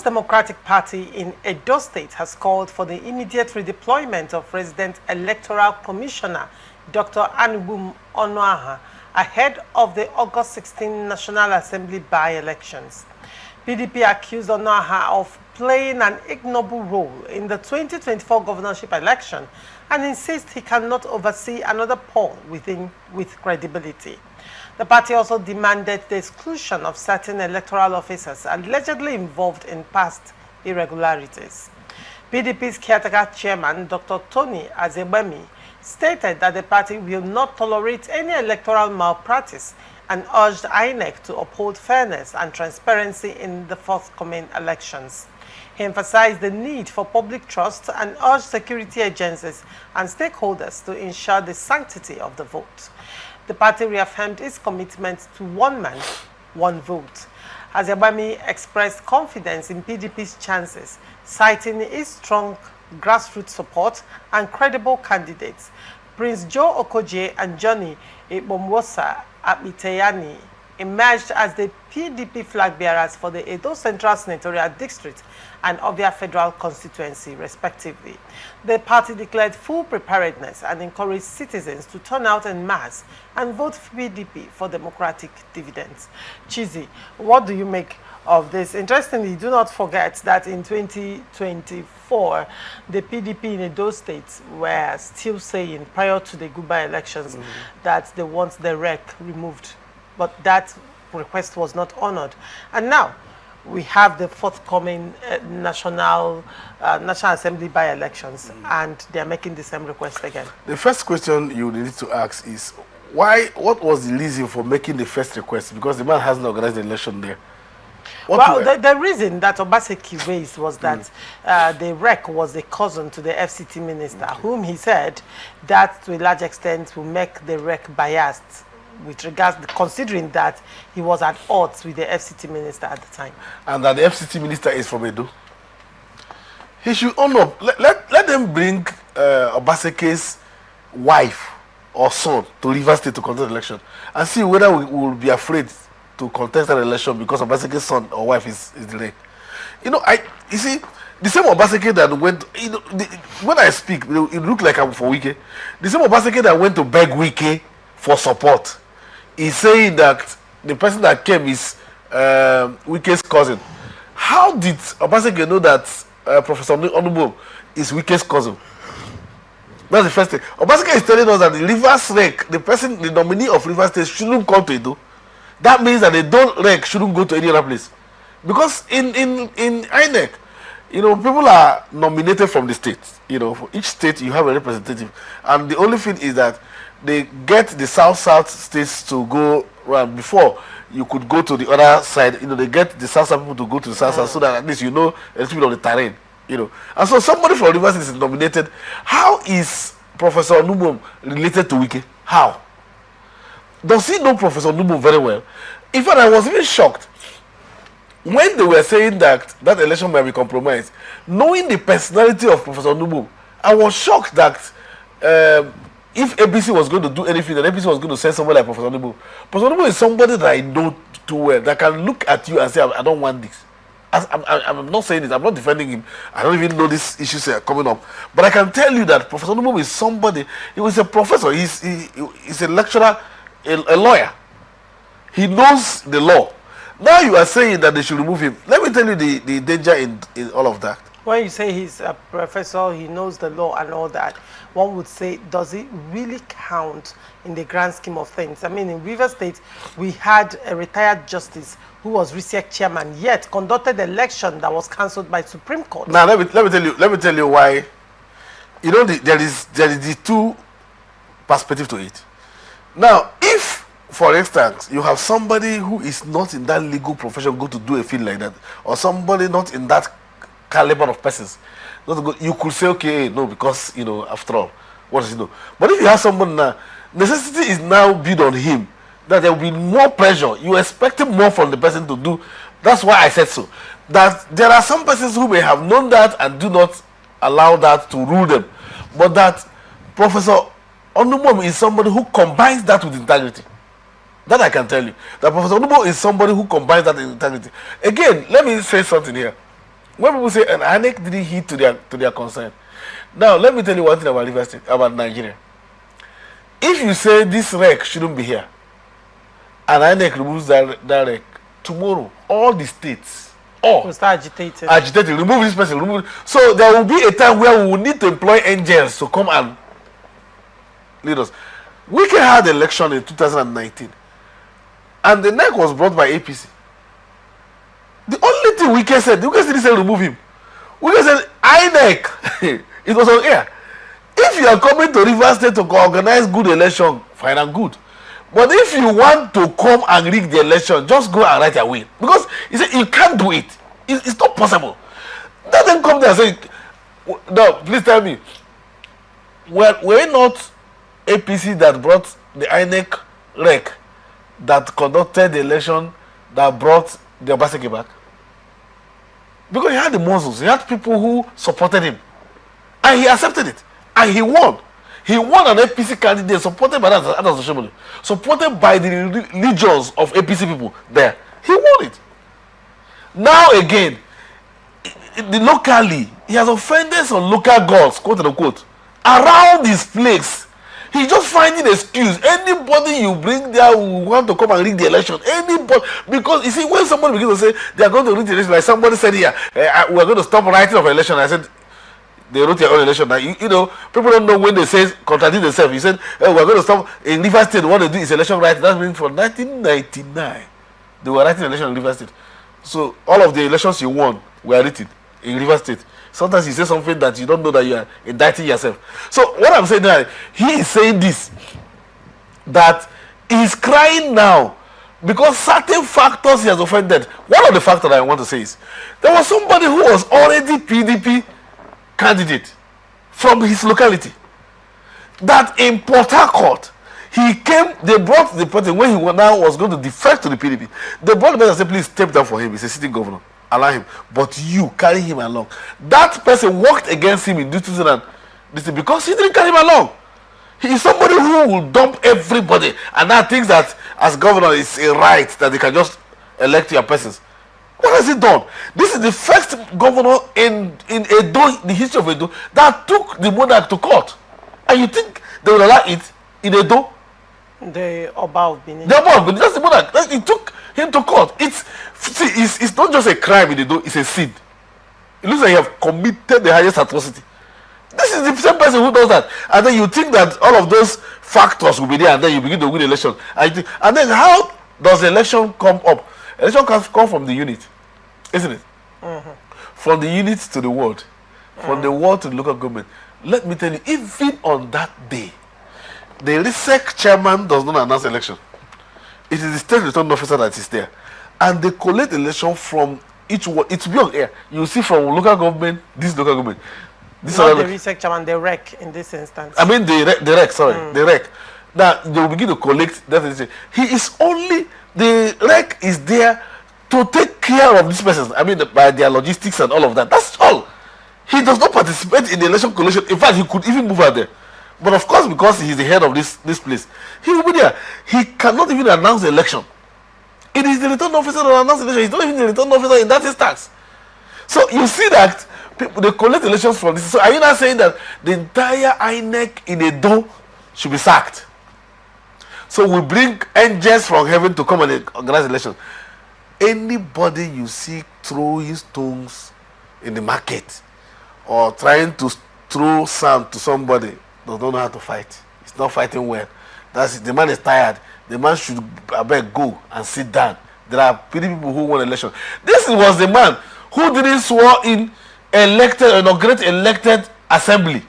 People's Democratic Party in Edo State has called for the immediate redeployment of Resident Electoral Commissioner Dr. Anugbum Onuaha ahead of the August 16 National Assembly by-elections. PDP accused Onuaha of playing an ignoble role in the 2024 governorship election and insists he cannot oversee another pawn with credibility. The party also demanded the exclusion of certain electoral officers allegedly involved in past irregularities. PDP's caretaker chairman, Dr. Tony Azebemi, stated that the party will not tolerate any electoral malpractice and urged INEC to uphold fairness and transparency in the forthcoming elections. He emphasized the need for public trust and urged security agencies and stakeholders to ensure the sanctity of the vote. The party reaffirmed its commitment to one man, one vote. Azebami expressed confidence in PDP's chances, citing its strong grassroots support and credible candidates. Prince Joe Okoje and Johnny Ebomwosa Apiteyani emerged as the PDP flag bearers for the Edo Central Senatorial District and Ovia Federal Constituency, respectively. The party declared full preparedness and encouraged citizens to turn out en masse and vote for PDP for democratic dividends. Chizi, what do you make of this? Interestingly, do not forget that in 2024, the PDP in Edo State were still saying, prior to the Guba elections, that they want the REC removed. But that request was not honored. And now, we have the forthcoming National Assembly by-elections, and they are making the same request again. The first question you need to ask is, what was the reason for making the first request? Because the man hasn't organized the election there. The reason that Obaseki raised was that the REC was a cousin to the FCT minister, whom he said that to a large extent will make the REC biased with regards, considering that he was at odds with the FCT minister at the time. And that the FCT minister is from Edo. He should own up. Let them bring Obaseke's wife or son to Rivers State to contest the election and see whether we will be afraid to contest that election because Obaseke's son or wife is delayed. You see, the same Obaseke that went, when I speak, it look like I'm for Wike. The same Obaseke that went to beg Wike for support is saying that the person that came is Wike's cousin. How did Obaseke know that Professor Onugbum is Wike's cousin? That's the first thing. Obaseke is telling us that the Rivers REC, the nominee of Rivers State, shouldn't come to Edo. That means that the Don REC shouldn't go to any other place. Because in INEC, people are nominated from the state. For each state you have a representative. And the only thing is that they get the south states to go around. Before you could go to the other side, they get the south people to go to the south so that at least a little bit of the terrain, And so somebody from Rivers is nominated. How is Professor Onugbum related to Wike? How? Does he know Professor Onugbum very well? In fact, I was even shocked when they were saying that election might be compromised. Knowing the personality of Professor Onugbum, I was shocked that if ABC was going to do anything, then ABC was going to send somebody like Professor Onugbum. Professor Onugbum is somebody that I know too well, that can look at you and say, I don't want this. I'm not saying this, I'm not defending him. I don't even know these issues are coming up. But I can tell you that Professor Onugbum is somebody, he was a professor, he's a lecturer, a lawyer. He knows the law. Now you are saying that they should remove him. Let me tell you the danger in all of that. When you say he's a professor, he knows the law and all that, one would say, does it really count in the grand scheme of things? I mean, in Rivers State, we had a retired justice who was RISEC chairman, yet conducted the election that was cancelled by Supreme Court. Now, let me tell you why. There is the two perspectives to it. Now, if, for instance, you have somebody who is not in that legal profession go to do a field like that, or somebody not in that caliber of persons, you could say, okay, no, because, after all, what does he know? But if you have someone now, necessity is now built on him, that there will be more pressure. You expect more from the person to do. That's why I said so. That there are some persons who may have known that and do not allow that to rule them. But that Professor Onugbum is somebody who combines that with integrity. That I can tell you. That Professor Onugbum is somebody who combines that with integrity. Again, let me say something here. when people say an INEC didn't heed to their concern. Now, let me tell you one thing about Rivers State, about Nigeria. If you say this rec shouldn't be here, and INEC removes that rec, tomorrow, all the states, will start agitating. Remove this person, remove it. So there will be a time where we will need to employ angels to come and lead us. We had an election in 2019, and the NEC was brought by APC. The only thing we can say, didn't say remove him. We can say INEC. It was on air. If you are coming to Rivers State to organize good election, fine and good. But if you want to come and rig the election, just go and write your will. Because he said you can't do it. It's not possible. Let them come there and say, no, please tell me. Were it not APC that brought the INEC rec that conducted the election that brought the Obaseki back? Because he had the muscles. He had people who supported him. And he accepted it. And he won. He won an APC candidate supported by that, supported by the legions of APC people there. He won it. Now again, locally, he has offended some local gods, quote unquote, around his place. He's just finding an excuse. Anybody you bring there who want to come and rig the election. Anybody. Because you see, when somebody begins to say they are going to rig the election, like somebody said here, we are going to stop writing of election. I said, they wrote their own election. Now, you know, people don't know when they say contradict themselves. You said, we're going to stop in Rivers State. What they do is election writing. That means from 1999, they were writing election in Rivers State. So all of the elections you won were written in Rivers State. Sometimes you say something that you don't know that you are indicting yourself. So what I'm saying now, he is saying this, that he's crying now because certain factors he has offended. One of the factors I want to say is, there was somebody who was already PDP candidate from his locality, that in Port Harcourt, he came, they brought the person when he now was going to defect to the PDP. They brought the person and said, please step down for him. He's a sitting governor. Allow him. But you carry him along. That person worked against him in 2000 because he didn't carry him along. He is somebody who will dump everybody and now thinks that as governor it's a right that they can just elect your persons. What has he done? This is the first governor in Edo, the history of Edo, that took the monarch to court. And you think they will allow it in Edo? The Oba of Benin. The Oba of Benin, that's the monarch. It took him to court. It's not just a crime in Edo, it's a sin. It looks like you have committed the highest atrocity. This is the same person who does that. And then you think that all of those factors will be there and then you begin to win the election. And then how does the election come up? Election can come from the unit, isn't it? From the unit to the ward, from the ward to the local government. Let me tell you, even on that day, the RISEC chairman does not announce election. It is the state return officer that is there. And they collect election from each ward. It will be on air. You see from local government, this local government. This not the RISEC chairman, the REC in this instance. I mean the REC, sorry, the REC. Now they will begin to collect that. He is only, the REC is there to take care of these persons. I mean by their logistics and all of that. That's all. He does not participate in the election collation. In fact, he could even move out there. But of course, because he's the head of this place, he will be there. He cannot even announce the election. It is the return officer that announces the election. He's not even the return officer in that instance. So you see that people, they collect elections from this. So are you not saying that the entire INEC in Edo should be sacked? So we bring angels from heaven to come and organize elections. Anybody you see throwing stones in the market or trying to throw sand to somebody does not know how to fight. It's not fighting well. That's it. The man is tired. The man should go and sit down. There are people who won election. This was the man who didn't swear in elected assembly.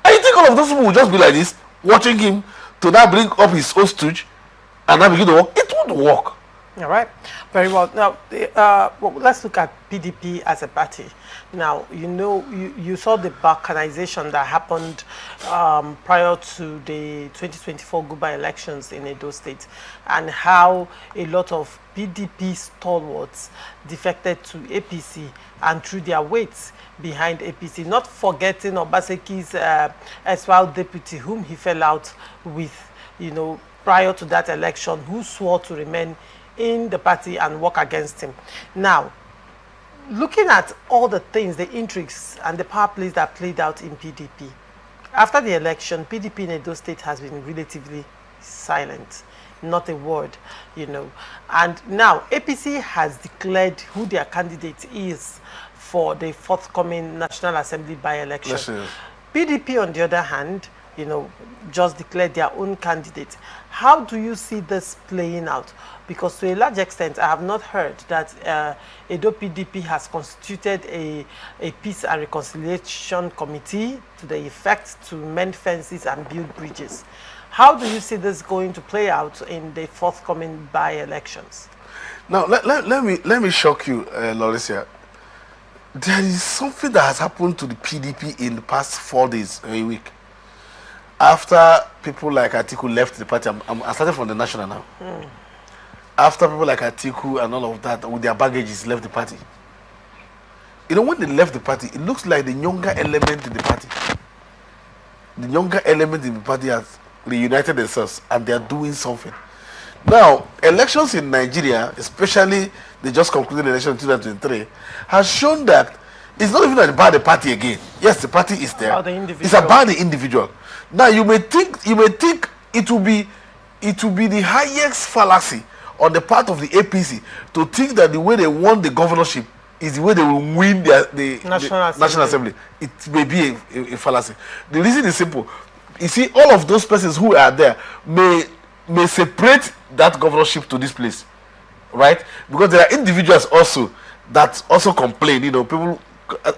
And you think all of those people will just be like this, watching him to now bring up his own stooge and now begin to work? It won't work. All right, very well. Now, well, let's look at PDP as a party. Now, you know, you saw the balkanization that happened prior to the 2024 Guba elections in Edo State, and how a lot of PDP stalwarts defected to APC and threw their weights behind APC, not forgetting Obaseki's erstwhile deputy, whom he fell out with, you know, prior to that election, who swore to remain in the party and work against him. Now, looking at all the things, the intrigues and the power plays that played out in PDP, after the election, PDP in Edo State has been relatively silent, not a word, And now APC has declared who their candidate is for the forthcoming National Assembly by-election. PDP, on the other hand, just declared their own candidate. How do you see this playing out? Because to a large extent, I have not heard that Edo PDP has constituted a peace and reconciliation committee to the effect to mend fences and build bridges. How do you see this going to play out in the forthcoming by-elections? Now, let me shock you, Lauricia. There is something that has happened to the PDP in the past 4 days, a week. After people like Atiku left the party, I'm starting from the national now. After people like Atiku and all of that, with their baggages, left the party. When they left the party, it looks like the younger element in the party. The younger element in the party has reunited themselves and they are doing something. Now, elections in Nigeria, especially the just concluded election in 2023, has shown that it's not even about the party again. Yes, the party is there. It's about the individual. Now, you may think it will be the highest fallacy on the part of the APC to think that the way they won the governorship is the way they will win the National Assembly. It may be a fallacy. The reason is simple. You see, all of those persons who are there may separate that governorship to this place, right? Because there are individuals also that also complain. People.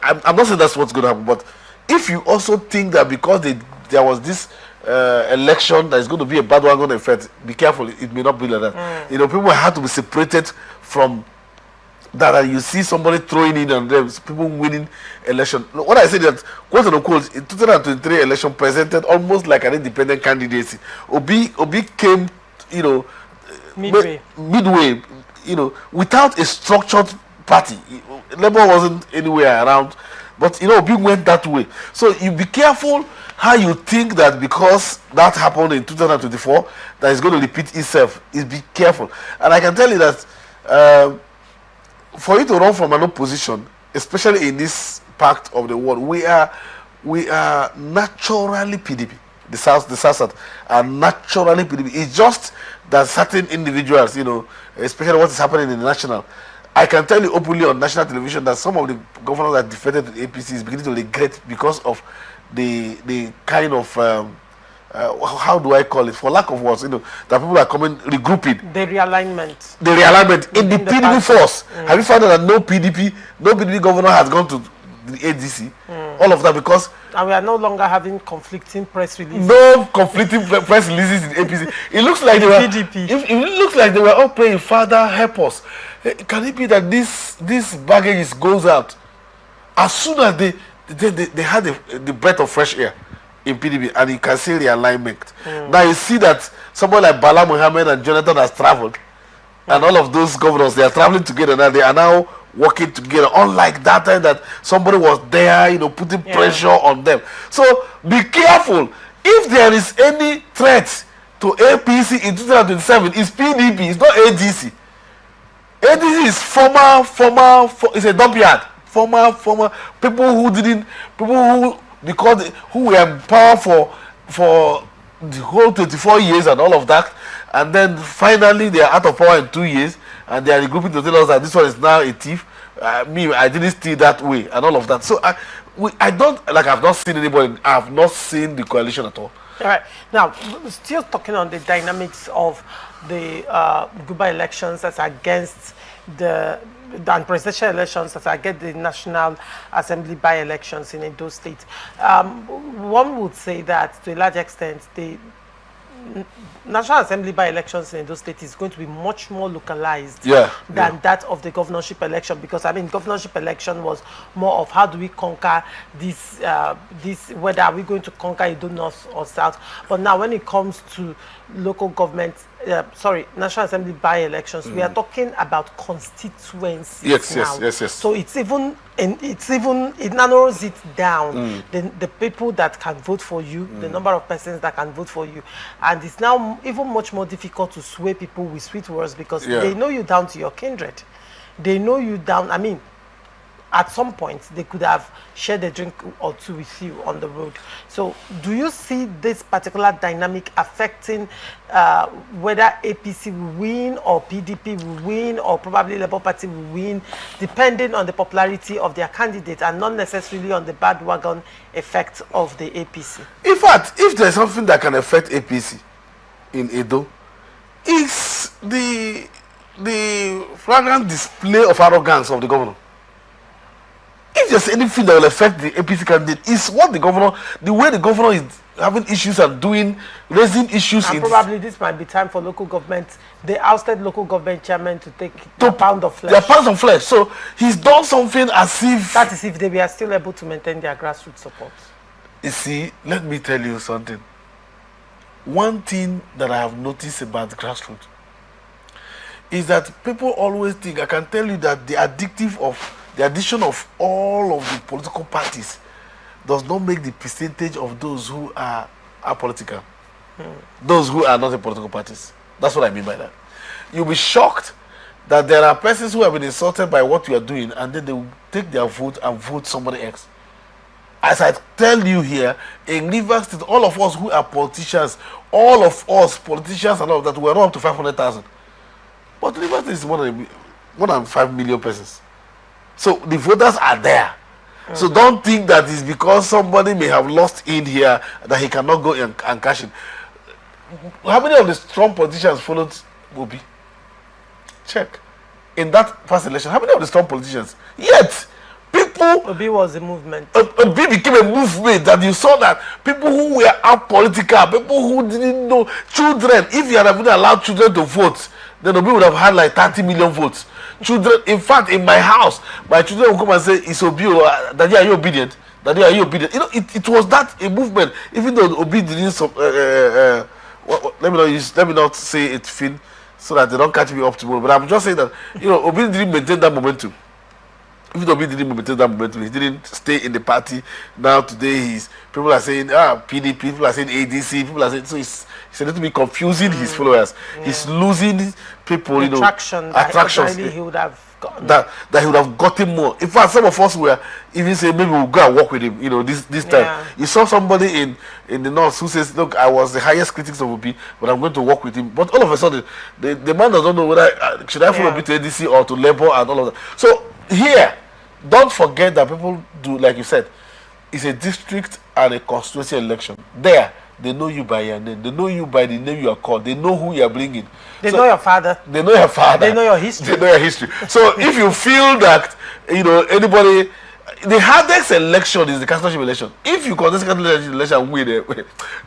I'm not saying that's what's going to happen, but if you also think that because there was this election that is going to be a bad one going to affect, be careful. It may not be like that. People have to be separated from that, and you see somebody throwing in on them, people winning election. What I say that, quote unquote, in 2023 election presented almost like an independent candidacy. Obi came, midway, without a structured party. Labour wasn't anywhere around, but Obi went that way. So you be careful how you think that because that happened in 2024 that is going to repeat itself. Be careful. And I can tell you that for you to run from an opposition, especially in this part of the world, we are naturally PDP. The South are naturally PDP. It's just that certain individuals, especially what is happening in the national. I can tell you openly on national television that some of the governors that defended the APC is beginning to regret because of the kind of how do I call it, for lack of words, that people are coming regrouping. The realignment in the PDP force. Have you found out that no PDP governor has gone to the ADC? All of that because. And we are no longer having conflicting press releases. No conflicting press releases in APC. It looks like it looks like they were all praying, Father, help us. Can it be that this baggage goes out as soon as they had the breath of fresh air in PDP, and you can see the alignment. Now you see that somebody like Bala Muhammad and Jonathan has traveled, and all of those governors, they are traveling together now. They are now working together, unlike that time that somebody was there, putting pressure on them. So be careful. If there is any threat to APC in 2027, it's PDP, it's not ADC. ADC is former, it's a dump yard. Former people who were in power for the whole 24 years and all of that, and then finally they are out of power in 2 years, and they are regrouping to tell us that this one is now a thief. I didn't steal that way and all of that. So I don't, I've not seen anybody. I've not seen the coalition at all. All right. Now, still talking on the dynamics of the Guba elections that's against the presidential elections that against the National Assembly by-elections in Edo State. One would say that to a large extent, the National Assembly by-elections in Edo State is going to be much more localized than that of the governorship election, because governorship election was more of how do we conquer this, whether are we going to conquer Edo North or South. But now when it comes to local government, National Assembly by-elections, we are talking about constituencies now. Yes. So it narrows it down. The people that can vote for you, the number of persons that can vote for you, and it's now even much more difficult to sway people with sweet words because they know you down to your kindred. They know you down. at some point they could have shared a drink or two with you on the road. So do you see this particular dynamic affecting whether APC will win or PDP will win or probably Labour Party will win, depending on the popularity of their candidate and not necessarily on the bandwagon effect of the APC? In fact, if there's something that can affect APC in Edo, it's the flagrant display of arrogance of the governor. If there's anything that will affect the APC candidate, it's what the way the governor is having issues and raising issues. And probably this might be time for local government, the ousted local government chairman to take a pound of flesh. Their pounds of flesh. So he's done something as if... That is if they were still able to maintain their grassroots support. You see, let me tell you something. One thing that I have noticed about grassroots is that people always think, I can tell you that the addition of all of the political parties does not make the percentage of those who are apolitical. Those who are not in political parties. That's what I mean by that. You'll be shocked that there are persons who have been insulted by what you are doing and then they will take their vote and vote somebody else. As I tell you here, in Rivers State, all of us who are politicians, all of us politicians and all of that, we are not up to 500,000. But Rivers State is more than 5 million persons. So the voters are there. So don't think that it's because somebody may have lost in here that he cannot go and cash in. How many of the strong politicians followed Obi? Check. In that past election, how many of the strong politicians? Yet, people... Obi was a movement. Obi became a movement that you saw that people who were apolitical, people who didn't know, children, if you had even allowed children to vote, then Obi would have had like 30 million votes. Children, in fact, in my house, my children will come and say, "It's Obi, Daddy, are you obedient? Daddy, are you obedient?" You know, it was that a movement. Even though Obi didn't, let me not say it, Finn, so that they don't catch me up tomorrow. But I'm just saying that, you know, Obi didn't maintain that momentum. Even though Obi didn't maintain that momentum, he didn't stay in the party. Now today, people are saying PDP, people are saying ADC, people are saying, so it's a little bit confusing his followers. Yeah. He's losing people, you know, attractions he would have gotten. that he would have gotten more. In fact, some of us were even saying maybe we'll go and work with him, you know, this time. Yeah. You saw somebody in the north who says, look, I was the highest critics of Obi, but I'm going to work with him. But all of a sudden, the man doesn't know whether should I follow Obi to ADC or to Labour and all of that. So here, don't forget that people do, like you said, it's a district and a constituency election. There, they know you by your name. They know you by the name you are called. They know who you are bringing. They know your father. They know your father. They know your history. They know your history. So if you feel that, you know, anybody, the hardest election is the councilorship election. If you contest the councilorship election and win,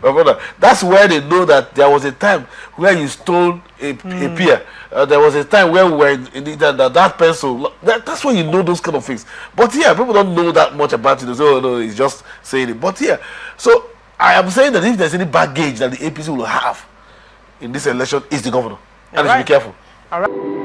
my brother, that's where they know that there was a time where you stole a peer. There was a time where we were in that pencil. That's when you know those kind of things. But here, people don't know that much about it. They say, oh no, he's just saying it. But here, so I am saying that if there's any baggage that the APC will have in this election, is the governor. And you should be careful. All right.